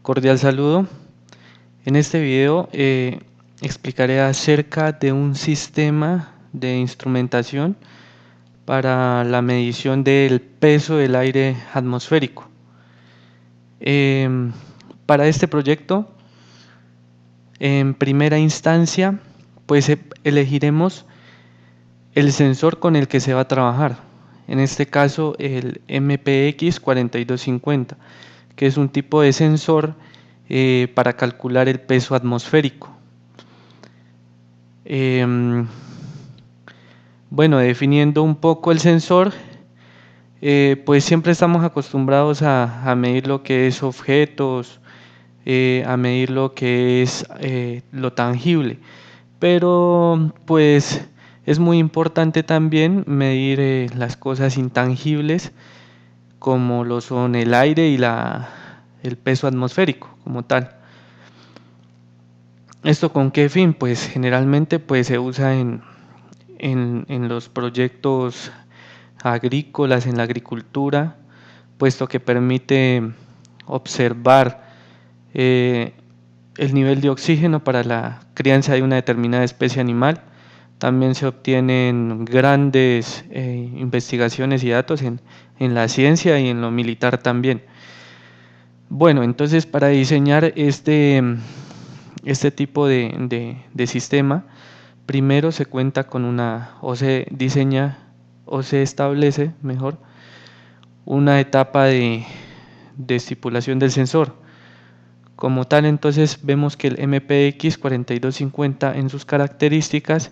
Cordial saludo. En este video explicaré acerca de un sistema de instrumentación para la medición del peso del aire atmosférico. Para este proyecto, en primera instancia, pues elegiremos el sensor con el que se va a trabajar. En este caso, el MPX 4250, que es un tipo de sensor para calcular el peso atmosférico. Bueno, definiendo un poco el sensor, pues siempre estamos acostumbrados a medir lo que es objetos, a medir lo que es lo tangible, pero pues es muy importante también medir las cosas intangibles como lo son el aire y el peso atmosférico como tal. ¿Esto con qué fin? Pues generalmente pues se usa en los proyectos agrícolas, en la agricultura, puesto que permite observar el nivel de oxígeno para la crianza de una determinada especie animal. También se obtienen grandes investigaciones y datos en la ciencia y en lo militar también. Bueno, entonces para diseñar este tipo de sistema, primero se cuenta con o se diseña o se establece mejor una etapa de estipulación del sensor. Como tal, entonces vemos que el MPX 4250 en sus características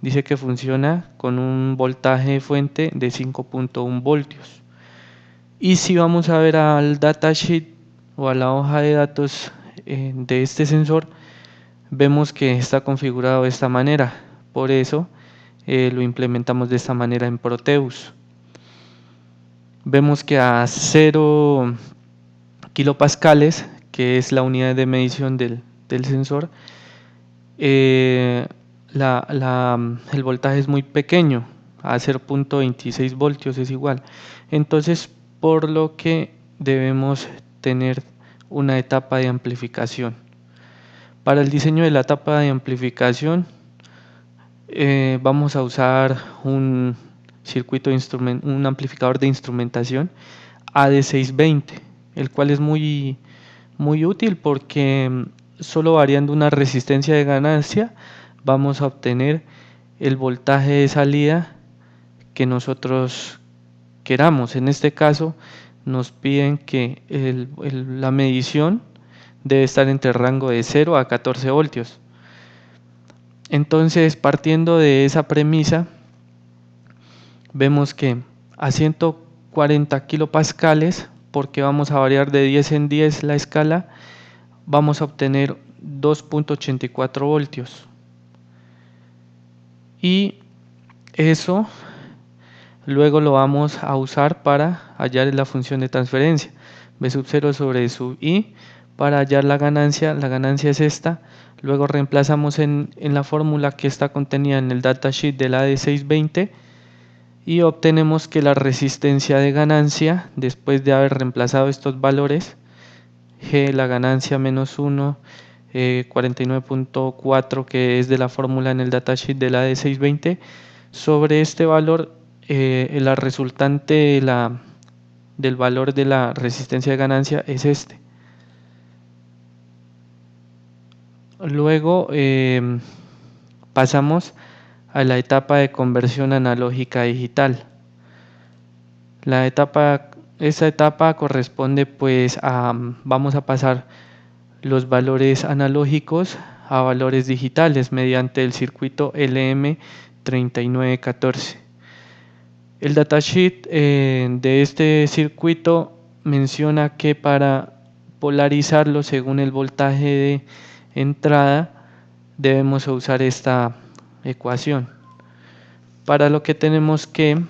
dice que funciona con un voltaje fuente de 5.1 voltios. Y si vamos a ver al datasheet o a la hoja de datos de este sensor, vemos que está configurado de esta manera. Por eso lo implementamos de esta manera en Proteus. Vemos que a 0 kilopascales, que es la unidad de medición del sensor, el voltaje es muy pequeño, a 0.26 voltios es igual. Entonces, por lo que debemos tener una etapa de amplificación. Para el diseño de la etapa de amplificación, vamos a usar un un amplificador de instrumentación AD620, el cual es muy útil porque solo variando una resistencia de ganancia vamos a obtener el voltaje de salida que nosotros queramos. En este caso nos piden que la medición debe estar entre el rango de 0 a 14 voltios. Entonces, partiendo de esa premisa, vemos que a 140 kilopascales, porque vamos a variar de 10 en 10 la escala, vamos a obtener 2.84 voltios. Y eso luego lo vamos a usar para hallar la función de transferencia. B sub 0 sobre sub i para hallar la ganancia es esta. Luego reemplazamos en la fórmula que está contenida en el datasheet de la AD620 y obtenemos que la resistencia de ganancia, después de haber reemplazado estos valores, G, la ganancia menos 1, 49.4, que es de la fórmula en el datasheet de la AD620, sobre este valor, la resultante del valor de la resistencia de ganancia es este. Luego pasamos a la etapa de conversión analógica a digital. Esta etapa corresponde pues vamos a pasar los valores analógicos a valores digitales mediante el circuito LM3914. El datasheet de este circuito menciona que para polarizarlo según el voltaje de entrada debemos usar esta ecuación, para lo que tenemos que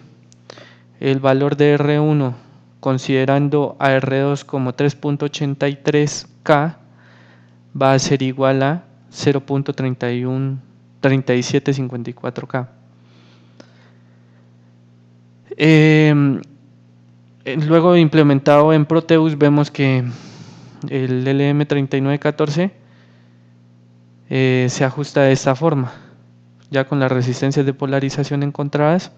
el valor de R1 considerando a R2 como 3.83K va a ser igual a 0.3754K. Luego implementado en Proteus vemos que el LM3914 se ajusta de esta forma, ya con las resistencias de polarización encontradas,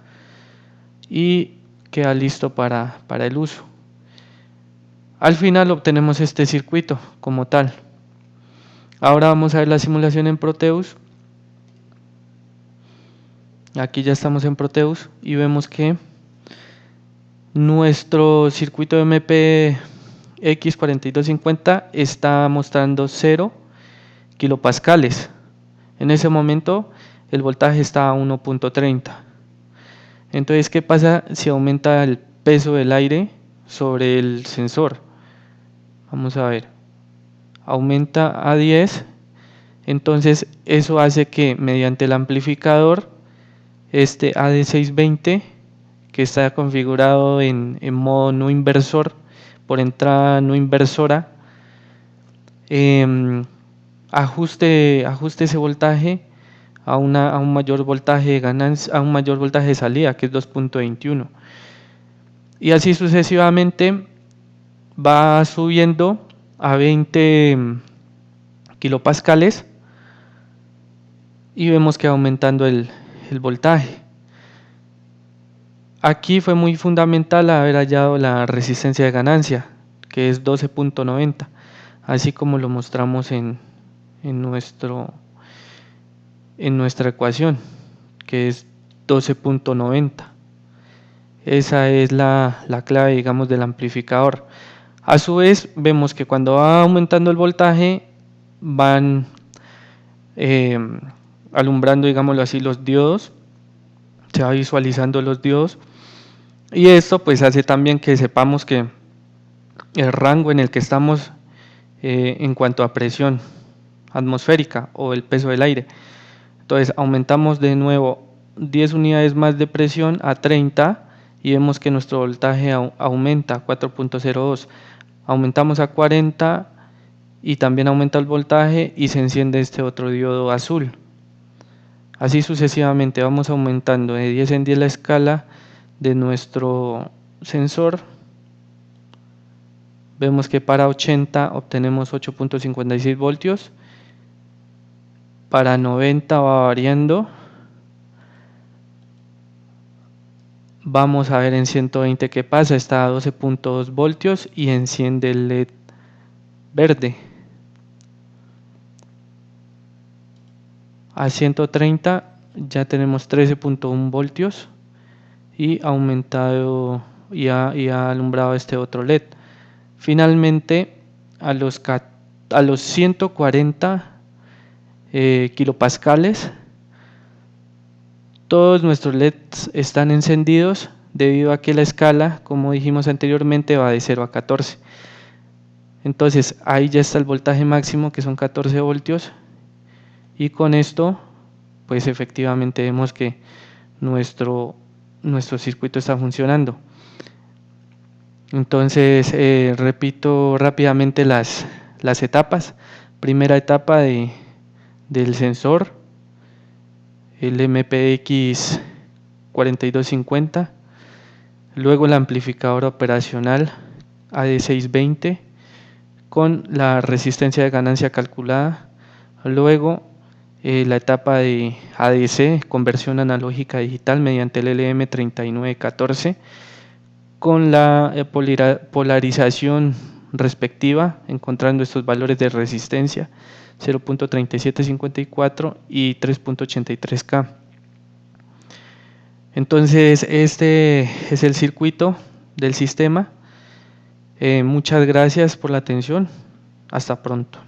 y queda listo para el uso. Al final obtenemos este circuito como tal. Ahora vamos a ver la simulación en Proteus. Aquí ya estamos en Proteus y vemos que nuestro circuito MPX4250 está mostrando 0 kilopascales. En ese momento el voltaje está a 1.30. Entonces, ¿qué pasa si aumenta el peso del aire sobre el sensor? Vamos a ver. Aumenta a 10. Entonces eso hace que mediante el amplificador este AD620, que está configurado en modo no inversor, por entrada no inversora, ajuste ese voltaje a un mayor voltaje de ganancia, a un mayor voltaje de salida, que es 2.21, y así sucesivamente va subiendo a 20 kilopascales y vemos que va aumentando el voltaje. Aquí fue muy fundamental haber hallado la resistencia de ganancia, que es 12.90, así como lo mostramos en nuestra ecuación, que es 12.90. Esa es la clave, digamos, del amplificador. A su vez, vemos que cuando va aumentando el voltaje, van alumbrando, digámoslo así, los diodos. Se va visualizando los diodos. Y esto pues hace también que sepamos que el rango en el que estamos en cuanto a presión atmosférica o el peso del aire. Entonces aumentamos de nuevo 10 unidades más de presión a 30 y vemos que nuestro voltaje aumenta a 4.02. Aumentamos a 40 y también aumenta el voltaje y se enciende este otro diodo azul. Así sucesivamente vamos aumentando de 10 en 10 la escala de nuestro sensor. Vemos que para 80 obtenemos 8.56 voltios, para 90 va variando. Vamos a ver en 120 qué pasa, está a 12.2 voltios y enciende el LED verde. A 130 ya tenemos 13.1 voltios y aumentado y ha alumbrado este otro LED. Finalmente a los 140 kilopascales todos nuestros LEDs están encendidos, debido a que la escala, como dijimos anteriormente, va de 0 a 14. Entonces ahí ya está el voltaje máximo, que son 14 voltios, y con esto pues efectivamente vemos que nuestro circuito está funcionando. Entonces repito rápidamente las etapas. Primera etapa del sensor, el MPX 4250, luego el amplificador operacional AD620 con la resistencia de ganancia calculada, luego la etapa de ADC, conversión analógica digital mediante el LM3914, con la polarización respectiva, encontrando estos valores de resistencia 0.3754 y 3.83K. Entonces este es el circuito del sistema. Muchas gracias por la atención. Hasta pronto.